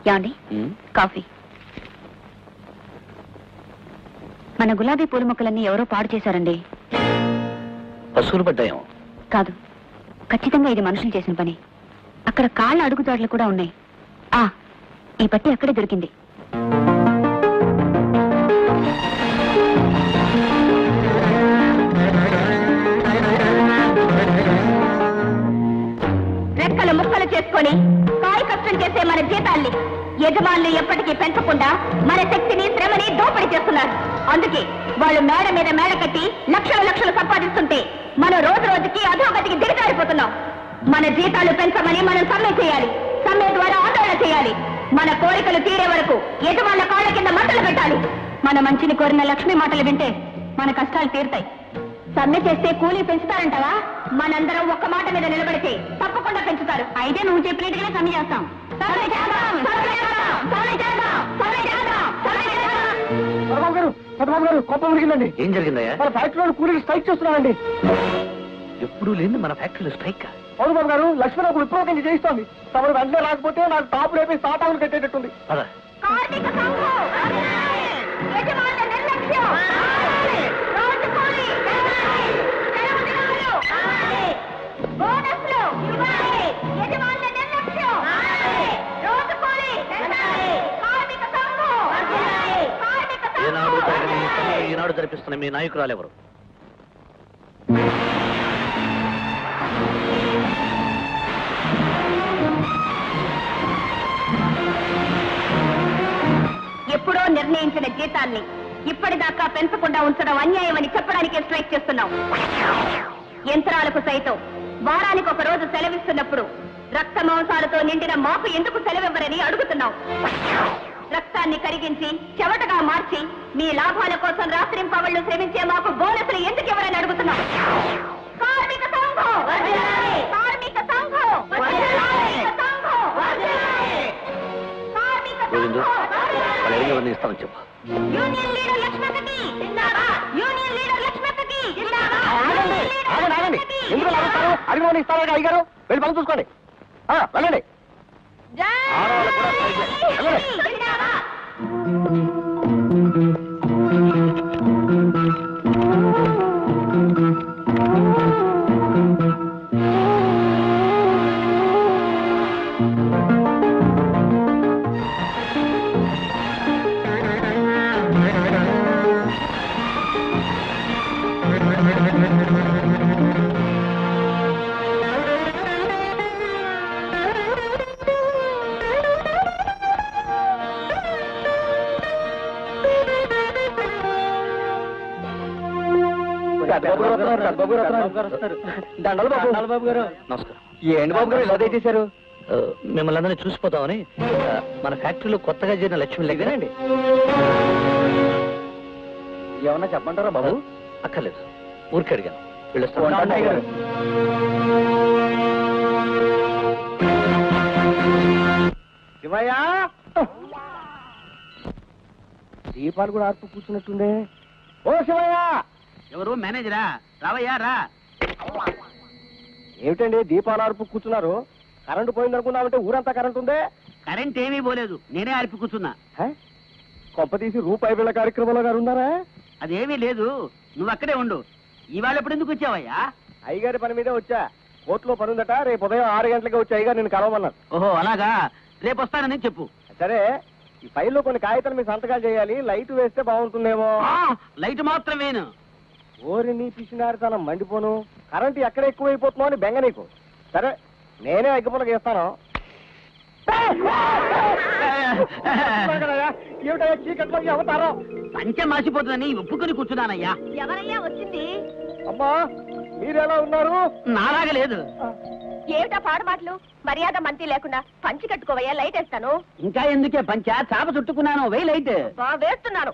యాండి కాఫీ. మన గులాబీ పూల మొక్కలన్నీ ఎవరో పాడు చేశారండి. పశువులు పడ్డాయం కాదు, ఖచ్చితంగా ఇది మనుషులు చేసిన పని. అక్కడ కాళ్ళ అడుగుజాడలు కూడా ఉన్నాయి. ఈ పట్టి అక్కడే దొరికింది. రెక్కలు ముక్కలు చేసుకొని కాయ కష్టం చేసే మన జీతాల్ని యజమానులు ఎప్పటికీ పెంచకుండా మన శక్తిని శ్రమని దోపిడీ చేస్తున్నారు. అందుకే వాళ్ళు మేడ మీద మేడ కట్టి లక్షలు లక్షలు సంపాదిస్తుంటే మనం రోజు రోజుకి అధోగతికి దిగజారిపోతున్నాం. మన జీతాలు పెంచమని మనం సమ్మె చేయాలి. సమ్మె ద్వారా ఆందోళన చేయాలి. మన కోరికలు తీరే వరకు యజమానుల కాళ్ళ కింద మంటలు పెట్టాలి. మన మంచిని కోరిన లక్ష్మి మాటలు వింటే మన కష్టాలు తీరుతాయి. సమ్మె చేస్తే కూలీ పెంచుతారంటావా? మనందరం ఒక్క మాట మీద నిలబడితే తప్పకుండా పెంచుతారు. అయితే నువ్వు చెప్పినట్టుగానే సమ్మె చేస్తాం. ఏం జరిగిందయ్యా? మన ఫ్యాక్టరీలో కూలీలు స్ట్రైక్ చేస్తున్నారండి. ఎప్పుడు లేదు మన ఫ్యాక్టరీలో స్ట్రైక్. అవును బాబు గారు, లక్ష్మి నాకు విప్లవం చేయిస్తోంది. తమరు వెంటనే రాకపోతే నాకు టాపు రేపి సాటాకులు కట్టేటట్టుంది. ఈనాడు జరిపిస్తున్న మీ నాయకురాలు ఎవరు? ఎప్పుడో నిర్ణయించిన జీతాన్ని ఇప్పటిదాకా పెంచకుండా ఉంచడం అన్యాయమని చెప్పడానికే స్ట్రైక్ చేస్తున్నాం. యంత్రాలకు సైతం వారానికి ఒక రోజు సెలవిస్తున్నప్పుడు రక్త మాంసాలతో నిండిన మాకు ఎందుకు సెలవివ్వరని అడుగుతున్నాం. రక్తాన్ని కరిగించి చెవటగా మార్చి మీ లాభాల కోసం రాత్రింపవళ్లు శ్రమించే మాకు బోనసులు ఎందుకు ఇవ్వరని అడుగుతున్నాం. కార్మిక సంఘం, కార్మిక సంఘం, ఇస్తామని చెప్పు. యూనియన్ లీడర్ లక్ష్మీకి జిందాబాద్, యూనియన్ లీడర్ లక్ష్మీకి జిందాబాద్. ఎందుకు లాగుతారు? అడిగిన ఇస్తారా అయ్యారు? వెళ్ళి పని చూసుకోండి. వెళ్ళండి. దండలు బాబు గారు. నమస్కారం. ఏంటి బాబు గారు ఇలా దయచేశారు? మిమ్మల్ని అందరినీ చూసిపోతామని మన ఫ్యాక్టరీలో కొత్తగా చేరిన లక్ష్మి దగ్గరండి. ఏమన్నా చెప్పంటారా బాబు? అక్కర్లేదు, ఊరికి అడిగాను. వెళ్ళొస్తాను. శివయ్య, దీపాలు కూడా ఆర్పు కూర్చున్నట్టుండే. ఓ శివయ్య! ఎవరు? మేనేజరా? రావయ్యా రా. ఏమిటండి దీపాలు ఆర్పు కూర్చున్నారు? కరెంటు పోయింది అనుకున్నామంటే ఊరంతా కరెంట్ ఉందే. కరెంట్ ఏమీ పోలేదు, నేనే ఆర్పి కూర్చున్నా. కొంప తీసి రూపాయి బిళ్ళ కార్యక్రమంలో గారు ఉన్నారా? అదేమీ లేదు, నువ్వు అక్కడే ఉండు. ఇవాళ ఎప్పుడు ఎందుకు వచ్చావయ్యా? అయ్యగారి పని మీదే వచ్చా. కోర్టులో పని ఉందట, రేపు ఉదయం 6 గంటలకి వచ్చి అయ్యగారు నేను కలవమన్నారు. ఓహో అలాగా, రేపు వస్తానని చెప్పు. సరే, ఈ ఫైల్లో కొన్ని కాగితాలు మీ సంతకాలు చేయాలి. లైట్ వేస్తే బాగుంటుందేమో. లైట్ మాత్రమేను. ఓరి నీ పిచ్చినారు తనం మండిపోను. కరెంటు ఎక్కడ ఎక్కువైపోతున్నావు అని బెంగ నీకు. సరే, నేనే అగ్గిపుల్లకి ఇస్తాను. ఏమిటయ్యా చీకట్లో అవతారం? పంచె మాసిపోతుందని ఒప్పుకొని కూర్చున్నానయ్యా. ఎవరయ్యా వచ్చింది? అమ్మా, మీరెలా ఉన్నారు? నాలాగా లేదు. ఏమిటా పాడుమాటలు? మర్యాద మంతి లేకుండా పంచి కట్టుకోవయ్యా, లైట్ వేస్తాను. ఇంకా ఎందుకే పంచ? చాప చుట్టుకున్నాను, వెయ్యి లైట్ వేస్తున్నాను.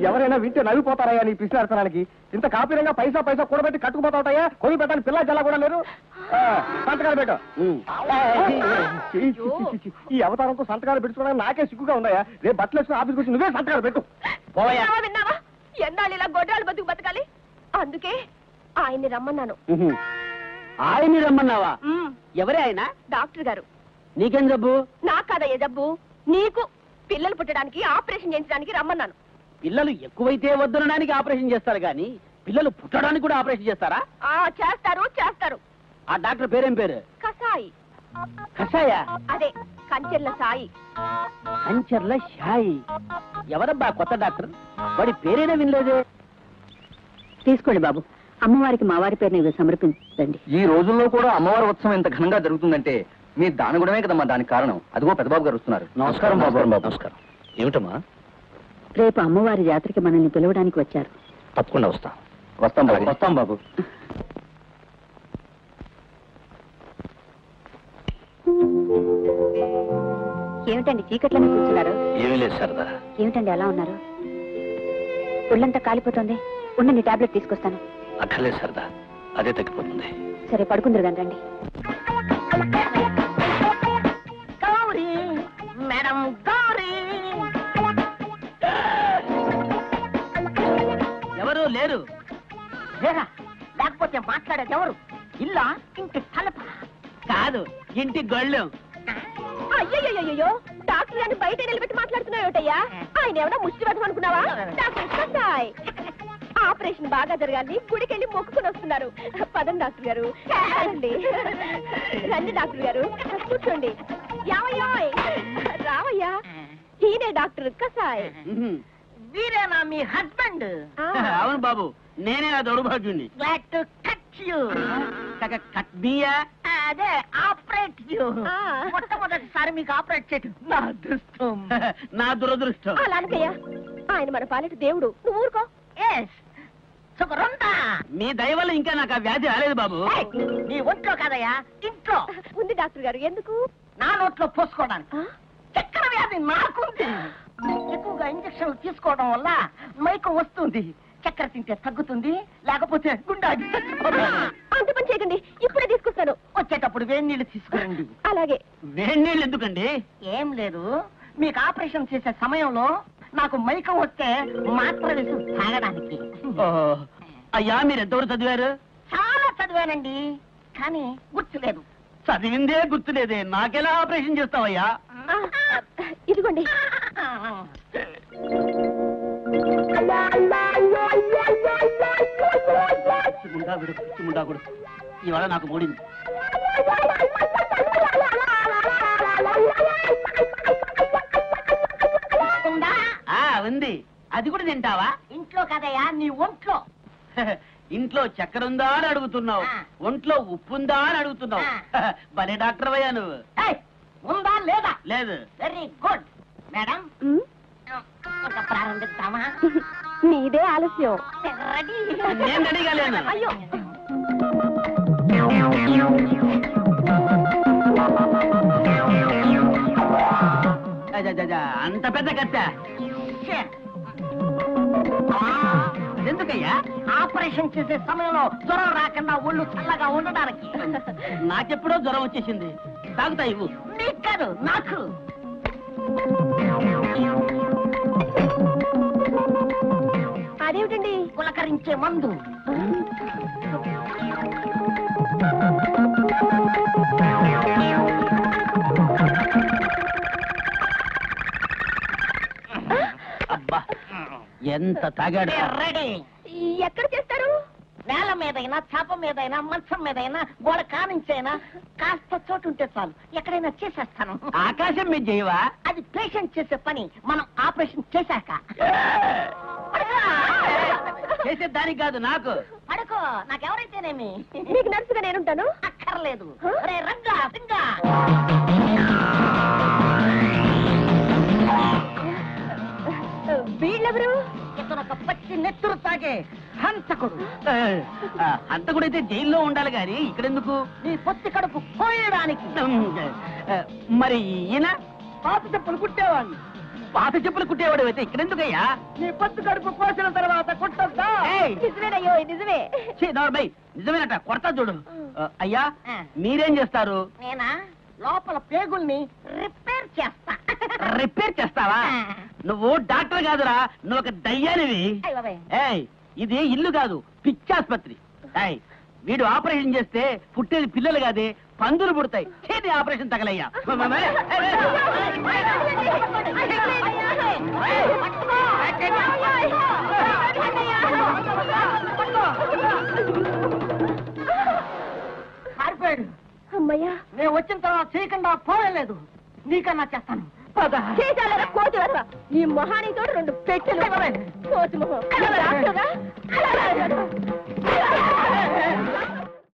ఎవరైనా వింటే నవ్విపోతారయ్యా నీ పిసినార్తనానికి. ఇంత కాపీరంగా పైసా పైసా కూడబెట్టి కట్టుకుపోతావుతాయా? కొని పెట్టాలి పిల్ల జల్లా కూడా లేరు. సంతకాలు పెట్టు. ఈ అవతారంతో సంతకాలు పెట్టుకోవడానికి నాకే సిగ్గుగా ఉన్నాయా? రేపు బట్టలు వేసుకుని ఆఫీస్కి వచ్చి నువ్వే సంతకాలు పెట్టు. విన్నావా? ఎన్నాళ్ళు ఇలా గొడ్రాలు బతుకు బతకాలి? అందుకే ఆయన్ని రమ్మన్నాను. ఆయన్ని రమ్మన్నావా? ఎవరే ఆయన? డాక్టర్ గారు. నీకేం జబ్బు? నాకు కాదయ్య జబ్బు, నీకు. పిల్లలు పుట్టడానికి ఆపరేషన్ చేయించడానికి రమ్మన్నాను. పిల్లలు ఎక్కువైతే వద్దనడానికి ఆపరేషన్ చేస్తారు గాని పిల్లలు పుట్టడానికి కూడా ఆపరేషన్ చేస్తారా? చేస్తారు చేస్తారు. ఆ డాక్టర్ పేరేం పేరు? కసాయి. కషాయ? అదే కంచెర్ల సాయి. కంచర్ల షాయి. ఎవరబ్బా కొత్త డాక్టర్? వాడి పేరేనా వినలేదే. తీసుకోండి బాబు, అమ్మవారికి మావారి పేరుని సమర్పించండి. ఈ రోజుల్లో కూడా అమ్మవారి ఉత్సవం ఇంత ఘనంగా జరుగుతుందంటే మీ దానగుడమే కదమ్మా దానికి కారణం. అదిగో పెద్దబాబు గారు వస్తున్నారు. నమస్కారం బాబు. నమస్కారం. ఏమిటమ్మా? రేపు అమ్మవారి జాతరకి మనల్ని పిలవడానికి వచ్చారు. తప్పకుండా వస్తాం. వస్తాం బాబు. వస్తాం బాబు. ఏమిటండి చీకట్లోనే కూర్చున్నారు? ఏమీ లేదు శారదా. ఏమిటండి అలా ఉన్నారు? ఒళ్ళంతా కాలిపోతుంది. ఉండండి, టాబ్లెట్ తీసుకొస్తాను. అక్కర్లేదు శారదా, అదే తగ్గిపోతుంది. సరే పడుకుందరు కానీ రండి. గౌరీ మేడం, గౌరీ. ఎవరు లేరు? లేకపోతే మాట్లాడేది ఎవరు? ఇల్లా, ఇంటి తలప? కాదు, ఇంటి గొళ్ళు. అయ్యో, డాక్టర్ గారిని బయట నిలబెట్టి మాట్లాడుతున్నావుటయ్యా? ఆయన ఏమన్నా ముష్టి వధం అనుకున్నావా? డాక్టర్ కసాయ్. ఆపరేషన్ బాగా జరగాలి, గుడికెళ్ళి మొక్కుకుని వస్తున్నారు. పదండి డాక్టర్ గారు. రండి రండి డాక్టర్ గారు, కూర్చోండి. యావయ్యోయ్, రావయ్యా. ఈయనే డాక్టర్ కసాయ్. వీరేనా మీ హస్బెండ్? అవును బాబు, నేనే ఆ దౌర్భాగ్యుణ్ణి. Glad to cut you. Cut బియ్యా? అదే ఆపరేట్ యు. మొట్టమొదటిసారి మీకు ఆపరేట్ చేయటం నా అదృష్టం. నా దురదృష్టం. అలా అనకయ్యా, ఆయన మన పాలిట దేవుడు. నువ్వు ఊరుకో. షుగర్ ఉందా? మీ దయ వల్ల ఇంకా నాకు ఆ వ్యాధి రాలేదు బాబు. నీ ఒంట్లో కాదయ్యా, ఇంట్లో ఉంది. డాక్టర్ గారు ఎందుకు? నా నోట్లో పోసుకోవడానికి. చక్కెర వ్యాధి నాకుంది. ఎక్కువగా ఇంజక్షన్లు తీసుకోవడం వల్ల మైకం వస్తుంది. చక్కెర తింటే తగ్గుతుంది, లేకపోతే గుండె ఆగి చచ్చిపోతుంది. అంత పని చేయకండి, ఇప్పుడే తీసుకొస్తాను. వచ్చేటప్పుడు వేడి నీళ్లు తీసుకురండి. అలాగే. వేడి నీళ్ళు ఎందుకండి? ఏం లేదు, మీకు ఆపరేషన్ చేసే సమయంలో నాకు మైకం వస్తే మాత్ర వేసి తాగడానికి. అయ్యా, మీరు ఎంతవరకు చదివారు? చాలా చదివానండి, కానీ గుర్తులేదు. చదివిందే గుర్తులేదే, నాకెలా ఆపరేషన్ చేస్తావయ్యా? ఇదిగోండి. ఇవాళ నాకు మూడింది. ఉంది. అది కూడా తింటావా? ఇంట్లో కదయా, నీ ఒంట్లో. ఇంట్లో చక్కెర ఉందా అని అడుగుతున్నావు, ఒంట్లో ఉప్పు ఉందా అని అడుగుతున్నావు. భలే డాక్టర్ అయ్యా నువ్వు. ఉందా లేదా? లేదు. Very good madam. ఇంకా ప్రారంభిద్దామా? నీదే ఆలస్యం. రెడీ? నేను రెడీగా లేను. అయ్యో, అంత పెద్ద కత్త ఎందుకయ్యా? ఆపరేషన్ చేసే సమయంలో జ్వరం రాకుండా ఒళ్ళు చల్లగా ఉండడానికి. నాకెప్పుడో జ్వరం వచ్చేసింది. తాగుతా ఇవ్వు. నీకు కాదు, నాకు. అదేమిటండి? పులకరించే మందు. అబ్బా, ఎంత తాగాడు. రెడీ. ఎక్కడ చేస్తారు? నేల మీదైనా, చాప మీదైనా, మంచం మీదైనా, గోడ కానించైనా కాస్త చోటు ఉంటే చాలు, ఎక్కడైనా చేసేస్తాను. ఆకాశం మీద చేయవా? అది పేషెంట్ చేసే పని, మనం ఆపరేషన్ చేశాక. చేసే దానికి కాదు, నాకు. పడుకో, నాకెవరైతేనేమి. నీకు నర్సుగా నేనుంటాను. అక్కర్లేదు. రంగా రంగా. వీళ్ళెవరు? ఇతను ఒక పచ్చి నెత్తురు తాగే హంతకుడు. హంతకుడైతే జైల్లో ఉండాలి గాని ఇక్కడెందుకు? నీ పొత్తి కడుపు కోయడానికి. మరి ఈయన పాత చెప్పులు కుట్టేవాడిని. పాత చెప్పులు కుట్టేవాడు అయితే ఇక్కడెందుకయ్యా? నీ పొత్తి కడుపు కోసిన తర్వాత కుట్టొద్దా? నిజమేనయ్యో, నిజమే. నిజమేనట, కొడతా చూడు. అయ్యా, మీరేం చేస్తారు? నేనా లోపల పేగుల్ని రిపేర్ చేస్తా. రిపేర్ చేస్తావా? నువ్వు డాక్టర్ కాదురా, నువ్వు ఒక దయ్యానివి. ఏయ్, ఇది ఇల్లు కాదు, పిచ్చాసుపత్రి. ఏయ్, వీడు ఆపరేషన్ చేస్తే పుట్టేది పిల్లలు కాదే, పందులు పుడతాయి. చేతి ఆపరేషన్ తగలయ్యా. అమ్మయ్యా, నేను వచ్చిన తర్వాత చేయకుండా పోలేదు. నీకన్నా చేస్తాను. చేశాలరా కోతి వరవ. ఈ మొహానికి తోడు 2 పెట్టెలు కోతి మొహం.